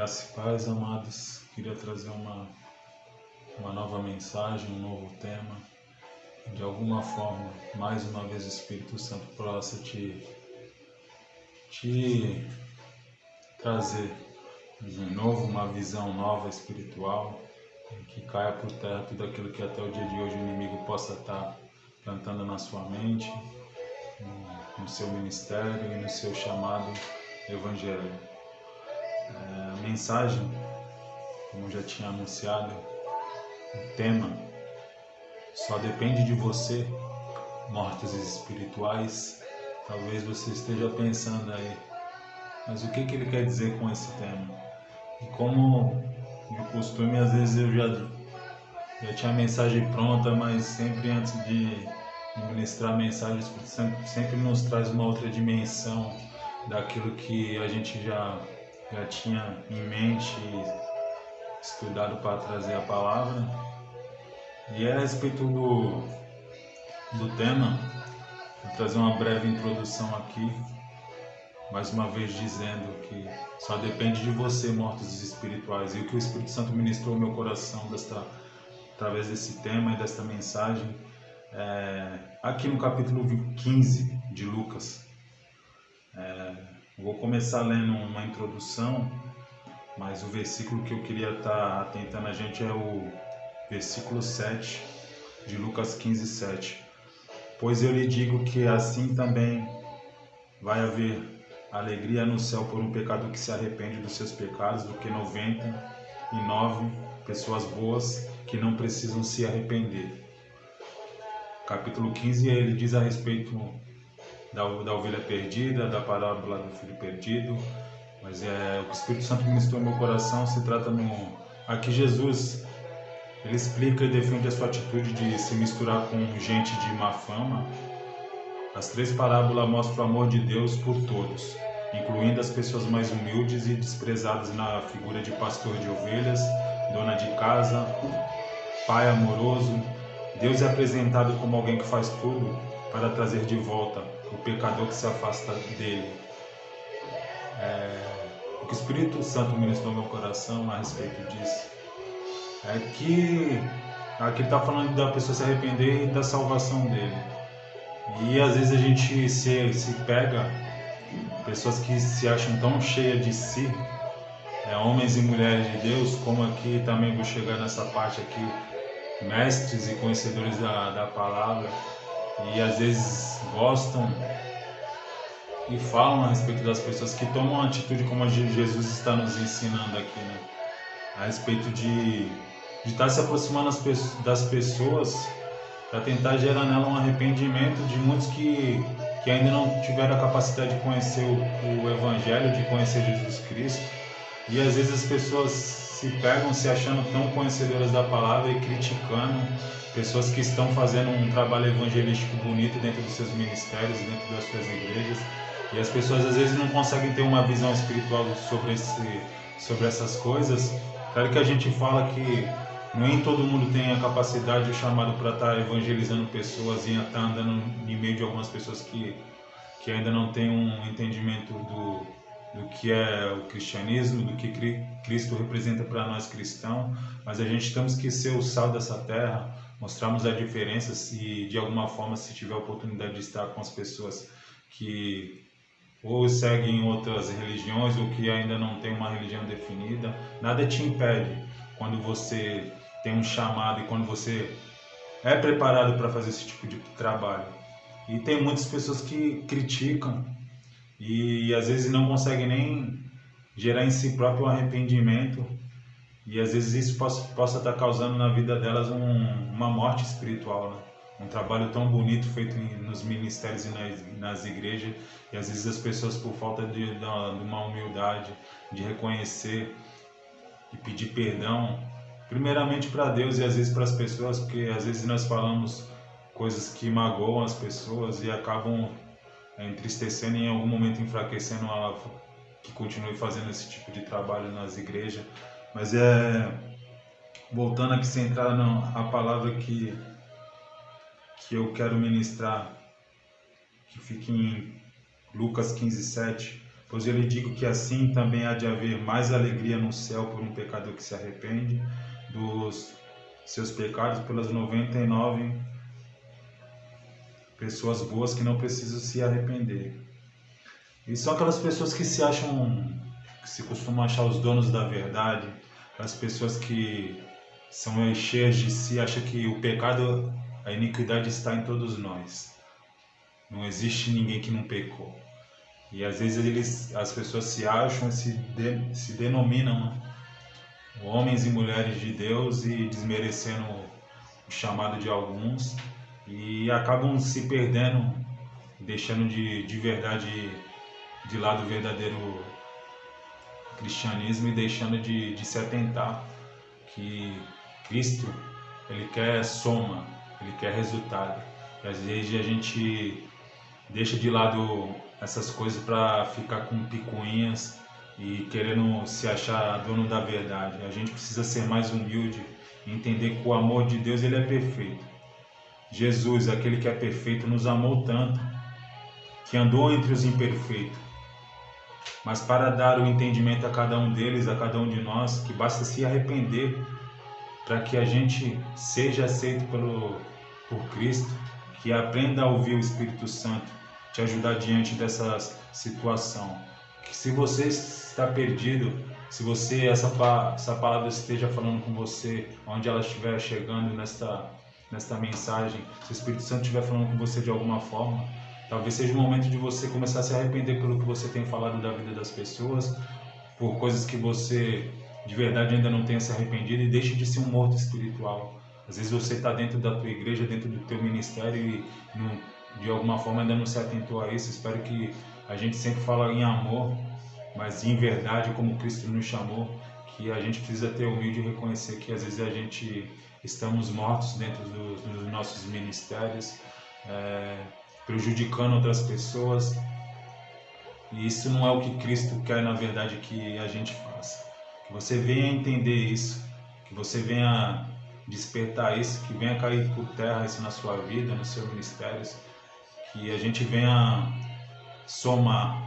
Graça e paz, amados. Queria trazer uma nova mensagem, um novo tema. De alguma forma, mais uma vez o Espírito Santo possa te trazer de novo uma visão nova espiritual, que caia por terra tudo aquilo que até o dia de hoje o inimigo possa estar plantando na sua mente, no seu ministério e no seu chamado evangelho. A mensagem, como já tinha anunciado, o tema só depende de você, mortos espirituais. Talvez você esteja pensando aí, mas o que ele quer dizer com esse tema? E como de costume, às vezes eu já tinha a mensagem pronta, mas sempre antes de ministrar a mensagem, o Espírito Santo sempre nos traz uma outra dimensão daquilo que a gente já tinha em mente, estudado para trazer a palavra. E a respeito do tema, vou trazer uma breve introdução aqui, mais uma vez dizendo que só depende de você, mortos espirituais. E o que o Espírito Santo ministrou no meu coração através desse tema e desta mensagem, aqui no capítulo 15 de Lucas. Vou começar lendo uma introdução, mas o versículo que eu queria estar atentando a gente é o versículo 7 de Lucas 15, 7. Pois eu lhe digo que assim também vai haver alegria no céu por um pecador que se arrepende dos seus pecados, do que 99 pessoas boas que não precisam se arrepender. Capítulo 15, ele diz a respeito da ovelha perdida, da parábola do filho perdido, mas o que o Espírito Santo ministrou no meu coração se trata aqui Jesus, ele explica e defende a sua atitude de se misturar com gente de má fama. As três parábolas mostram o amor de Deus por todos, incluindo as pessoas mais humildes e desprezadas na figura de pastor de ovelhas, dona de casa, pai amoroso. Deus é apresentado como alguém que faz tudo para trazer de volta o pecador que se afasta dele. O que o Espírito Santo ministrou no meu coração a respeito disso é que aqui está falando da pessoa se arrepender e da salvação dele. E às vezes a gente se pega, pessoas que se acham tão cheias de si, homens e mulheres de Deus, como aqui também vou chegar nessa parte aqui, mestres e conhecedores da palavra, e às vezes gostam e falam a respeito das pessoas que tomam uma atitude como a de Jesus está nos ensinando aqui, né? A respeito de estar se aproximando das pessoas para tentar gerar nela um arrependimento de muitos que ainda não tiveram a capacidade de conhecer o Evangelho, de conhecer Jesus Cristo. E às vezes as pessoas se pegam se achando tão conhecedoras da palavra e criticando pessoas que estão fazendo um trabalho evangelístico bonito dentro dos seus ministérios, dentro das suas igrejas. E as pessoas às vezes não conseguem ter uma visão espiritual sobre essas coisas. Claro que a gente fala que nem todo mundo tem a capacidade e o chamado para estar evangelizando pessoas e estar andando em meio de algumas pessoas que ainda não têm um entendimento do que é o cristianismo, do que Cristo representa para nós cristãos. Mas a gente temos que ser o sal dessa terra, mostrarmos a diferença se de alguma forma, se tiver a oportunidade de estar com as pessoas que ou seguem outras religiões ou que ainda não tem uma religião definida, nada te impede quando você tem um chamado e quando você é preparado para fazer esse tipo de trabalho. E tem muitas pessoas que criticam e às vezes não conseguem nem gerar em si próprio um arrependimento, e às vezes isso possa estar causando na vida delas uma morte espiritual, né? Um trabalho tão bonito feito nos ministérios e nas igrejas, e às vezes as pessoas, por falta de uma humildade, de reconhecer e pedir perdão, primeiramente para Deus e às vezes para as pessoas, porque às vezes nós falamos coisas que magoam as pessoas e acabam entristecendo e em algum momento enfraquecendo ela que continue fazendo esse tipo de trabalho nas igrejas. Mas voltando aqui, centrar na palavra que eu quero ministrar, que fica em Lucas 15, 7. Pois eu lhe digo que assim também há de haver mais alegria no céu por um pecador que se arrepende dos seus pecados pelas 99 pessoas boas que não precisam se arrepender. E são aquelas pessoas que se acham, que se costumam achar os donos da verdade, as pessoas que são cheias de si, acham que o pecado, a iniquidade está em todos nós. Não existe ninguém que não pecou. E às vezes as pessoas se acham, se denominam, né, homens e mulheres de Deus e desmerecendo o chamado de alguns e acabam se perdendo, deixando de verdade de lado o verdadeiro cristianismo e deixando de se atentar que Cristo, ele quer soma, ele quer resultado. E às vezes a gente deixa de lado essas coisas para ficar com picuinhas e querendo se achar dono da verdade. A gente precisa ser mais humilde e entender que o amor de Deus, ele é perfeito. Jesus, aquele que é perfeito, nos amou tanto que andou entre os imperfeitos. Mas para dar o entendimento a cada um deles, a cada um de nós, que basta se arrepender para que a gente seja aceito por Cristo, que aprenda a ouvir o Espírito Santo, te ajudar diante dessa situação. Que se você está perdido, se você essa palavra esteja falando com você, onde ela estiver chegando nesta mensagem, se o Espírito Santo estiver falando com você de alguma forma, talvez seja o momento de você começar a se arrepender pelo que você tem falado da vida das pessoas, por coisas que você de verdade ainda não tenha se arrependido, e deixe de ser um morto espiritual. Às vezes você está dentro da tua igreja, dentro do teu ministério e de alguma forma ainda não se atentou a isso. Espero que a gente sempre fala em amor, mas em verdade, como Cristo nos chamou, que a gente precisa ter humilde e reconhecer que às vezes a gente estamos mortos dentro dos nossos ministérios, prejudicando outras pessoas, e isso não é o que Cristo quer na verdade que a gente faça. Que você venha entender isso, que você venha despertar isso, que venha cair por terra isso na sua vida, no seu ministério, que a gente venha somar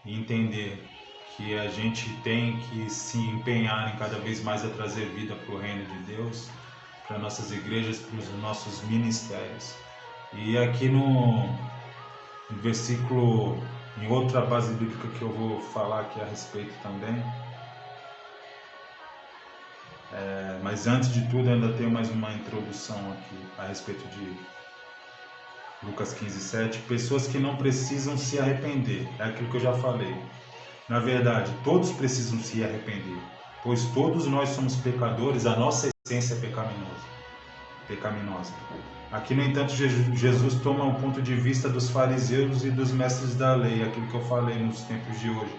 e entender que a gente tem que se empenhar em cada vez mais a trazer vida para o reino de Deus, para nossas igrejas, para os nossos ministérios. E aqui no versículo, em outra base bíblica que eu vou falar aqui a respeito também, mas antes de tudo ainda tenho mais uma introdução aqui a respeito de Lucas 15:7, pessoas que não precisam se arrepender, é aquilo que eu já falei. Na verdade, todos precisam se arrepender, pois todos nós somos pecadores, a nossa essência é pecaminosa. Aqui, no entanto, Jesus toma o ponto de vista dos fariseus e dos mestres da lei, aquilo que eu falei nos tempos de hoje.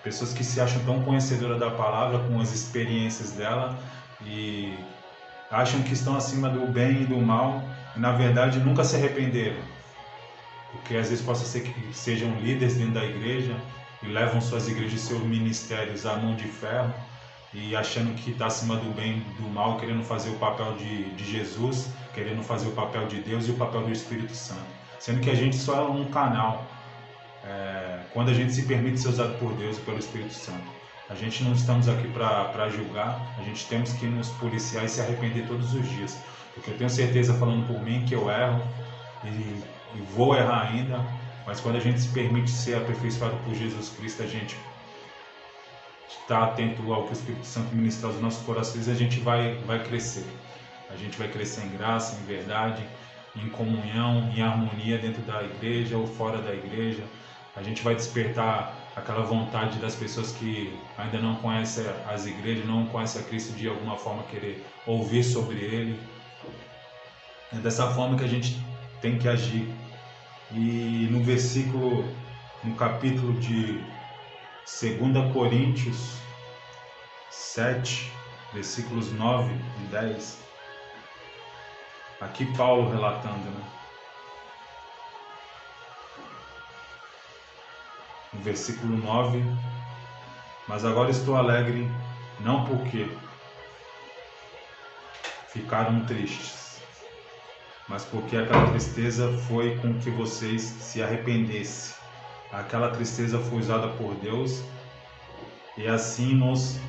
Pessoas que se acham tão conhecedoras da palavra, com as experiências dela, e acham que estão acima do bem e do mal, e na verdade nunca se arrependeram. Porque às vezes possa ser que sejam líderes dentro da igreja e levam suas igrejas e seus ministérios à mão de ferro, e achando que está acima do bem e do mal, querendo fazer o papel de Jesus, querendo fazer o papel de Deus e o papel do Espírito Santo. Sendo que a gente só é um canal, quando a gente se permite ser usado por Deus e pelo Espírito Santo. A gente não estamos aqui para julgar, a gente temos que nos policiar e se arrepender todos os dias. Porque eu tenho certeza, falando por mim, que eu erro e vou errar ainda, mas quando a gente se permite ser aperfeiçoado por Jesus Cristo, a gente está atento ao que o Espírito Santo ministra aos nossos corações, a gente vai crescer. A gente vai crescer em graça, em verdade, em comunhão, em harmonia dentro da igreja ou fora da igreja. A gente vai despertar aquela vontade das pessoas que ainda não conhecem as igrejas, não conhecem a Cristo, de alguma forma querer ouvir sobre Ele. É dessa forma que a gente tem que agir. E no capítulo de 2 Coríntios 7, versículos 9 e 10, aqui Paulo relatando, no versículo 9, mas agora estou alegre, não porque ficaram tristes, mas porque aquela tristeza foi com que vocês se arrependessem aquela tristeza foi usada por Deus e assim nós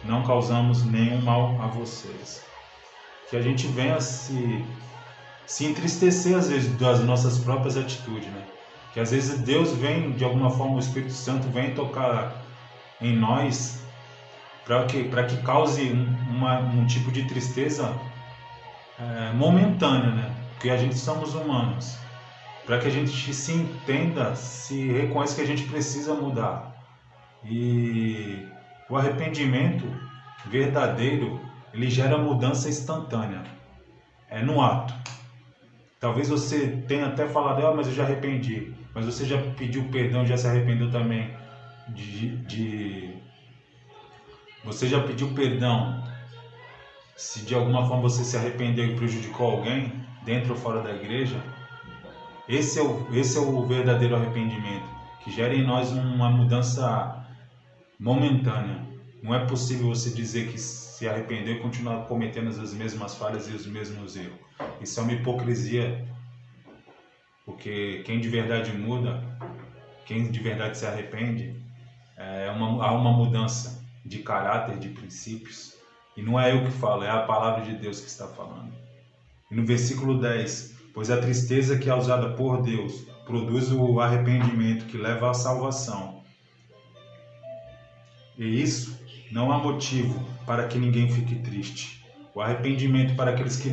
não causamos nenhum mal a vocês. Que a gente venha se entristecer às vezes das nossas próprias atitudes, né? Que às vezes Deus vem, de alguma forma, o Espírito Santo vem tocar em nós para que cause um tipo de tristeza momentânea, né? Porque a gente somos humanos. Para que a gente se entenda, se reconheça que a gente precisa mudar. E o arrependimento verdadeiro, ele gera mudança instantânea. É no ato. Talvez você tenha até falado, mas eu já arrependi. Mas você já pediu perdão, já se arrependeu também Você já pediu perdão se de alguma forma você se arrependeu e prejudicou alguém, dentro ou fora da igreja? Esse é o verdadeiro arrependimento, que gera em nós uma mudança momentânea. Não é possível você dizer que se arrependeu e continuar cometendo as mesmas falhas e os mesmos erros. Isso é uma hipocrisia, porque quem de verdade muda, quem de verdade se arrepende, há uma mudança de caráter, de princípios. E não é eu que falo, é a palavra de Deus que está falando. E no versículo 10, pois a tristeza que é usada por Deus produz o arrependimento que leva à salvação. E isso não há motivo para que ninguém fique triste. O arrependimento para aqueles que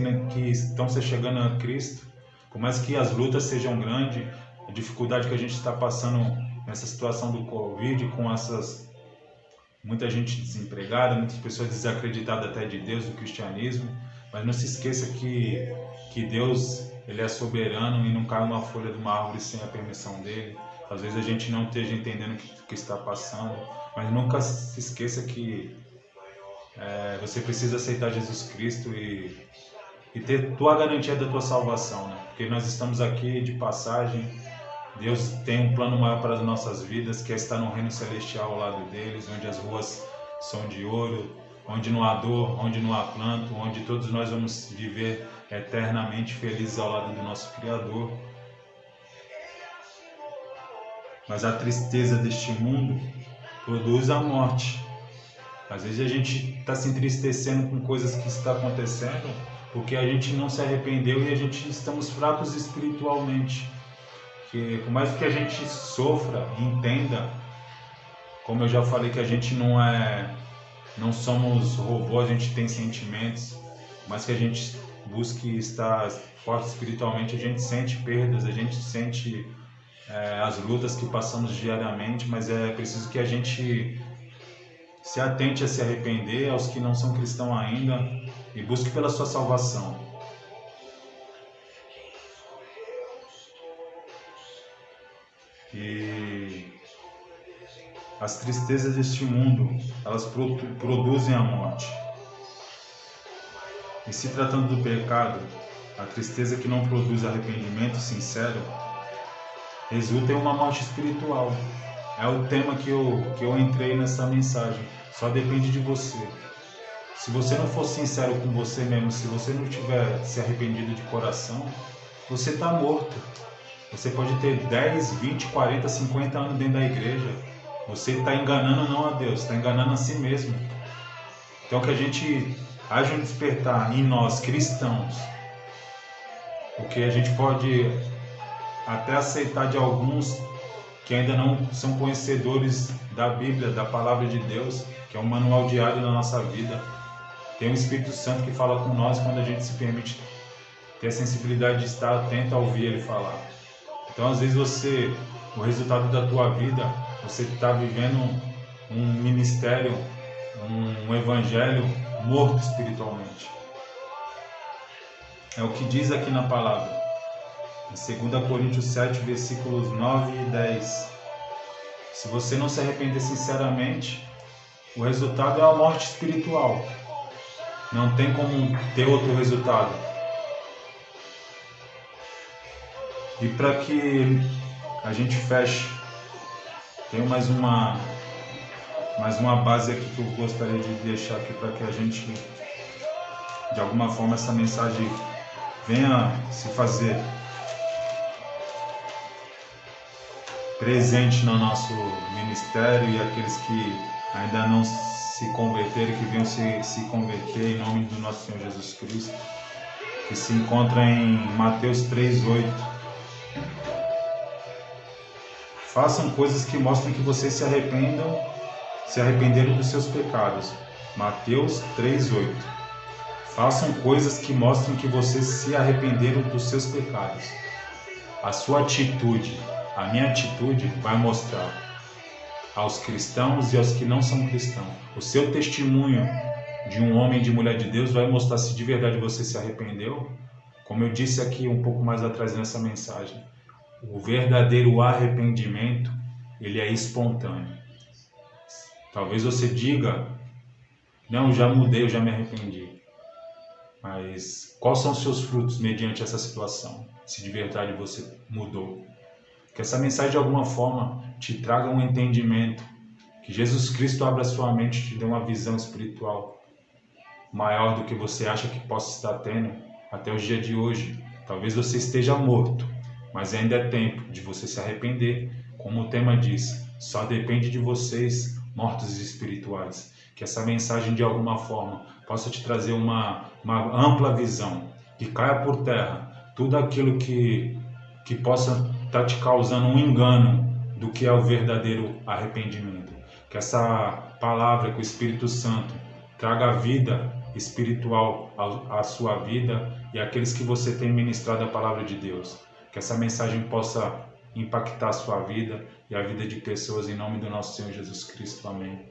estão se chegando a Cristo, por mais que as lutas sejam grandes, a dificuldade que a gente está passando nessa situação do Covid, com muita gente desempregada, muitas pessoas desacreditadas até de Deus, do cristianismo, mas não se esqueça que Deus, ele é soberano e não cai uma folha de uma árvore sem a permissão dele. Às vezes a gente não esteja entendendo o que está passando, mas nunca se esqueça que você precisa aceitar Jesus Cristo e ter tua garantia da tua salvação, né? Porque nós estamos aqui de passagem. Deus tem um plano maior para as nossas vidas, que é estar no reino celestial ao lado deles, onde as ruas são de ouro, onde não há dor, onde não há pranto, onde todos nós vamos viver eternamente felizes ao lado do nosso Criador. Mas a tristeza deste mundo produz a morte. Às vezes a gente está se entristecendo com coisas que estão acontecendo porque a gente não se arrependeu e a gente estamos fracos espiritualmente. Que por mais que a gente sofra e entenda, como eu já falei, que a gente não somos robôs, a gente tem sentimentos, mas que a gente busque estar forte espiritualmente, a gente sente perdas, a gente sente as lutas que passamos diariamente, mas é preciso que a gente se atente a se arrepender, aos que não são cristãos ainda, e busque pela sua salvação. E as tristezas deste mundo, elas produzem a morte. E se tratando do pecado, a tristeza que não produz arrependimento sincero resulta em uma morte espiritual. É o tema que eu entrei nessa mensagem. Só depende de você. Se você não for sincero com você mesmo, se você não tiver se arrependido de coração, você está morto. Você pode ter 10, 20, 40, 50 anos dentro da igreja. Você está enganando não a Deus, está enganando a si mesmo. Então que a gente haja um despertar em nós, cristãos. Porque a gente pode até aceitar de alguns que ainda não são conhecedores da Bíblia, da Palavra de Deus, que é um manual diário da nossa vida. Tem o Espírito Santo que fala com nós quando a gente se permite ter a sensibilidade de estar atento a ouvir Ele falar. Então, às vezes o resultado da tua vida, você está vivendo um ministério, um evangelho morto espiritualmente. É o que diz aqui na palavra, em 2 Coríntios 7, versículos 9 e 10. Se você não se arrepender sinceramente, o resultado é a morte espiritual. Não tem como ter outro resultado. E para que a gente feche, tenho mais uma base aqui que eu gostaria de deixar aqui para que a gente, de alguma forma, essa mensagem venha se fazer. presente no nosso ministério, e aqueles que ainda não se converteram, que venham se converter em nome do nosso Senhor Jesus Cristo, que se encontra em Mateus 3:8. Façam coisas que mostrem que vocês se arrependeram dos seus pecados. Mateus 3:8. Façam coisas que mostrem que vocês se arrependeram dos seus pecados. A sua atitude, a minha atitude vai mostrar aos cristãos e aos que não são cristãos. O seu testemunho de um homem e de mulher de Deus vai mostrar se de verdade você se arrependeu. Como eu disse aqui um pouco mais atrás nessa mensagem, o verdadeiro arrependimento, ele é espontâneo. Talvez você diga, não, já mudei, eu já me arrependi. Mas quais são os seus frutos mediante essa situação? Se de verdade você mudou. Que essa mensagem de alguma forma te traga um entendimento. Que Jesus Cristo abra a sua mente e te dê uma visão espiritual maior do que você acha que possa estar tendo até o dia de hoje. Talvez você esteja morto, mas ainda é tempo de você se arrepender. Como o tema diz, só depende de vocês, mortos espirituais. Que essa mensagem de alguma forma possa te trazer uma ampla visão, que caia por terra tudo aquilo que possa estar te causando um engano do que é o verdadeiro arrependimento. Que essa palavra, que o Espírito Santo traga vida espiritual à sua vida e àqueles que você tem ministrado a palavra de Deus. Que essa mensagem possa impactar a sua vida e a vida de pessoas, em nome do nosso Senhor Jesus Cristo. Amém.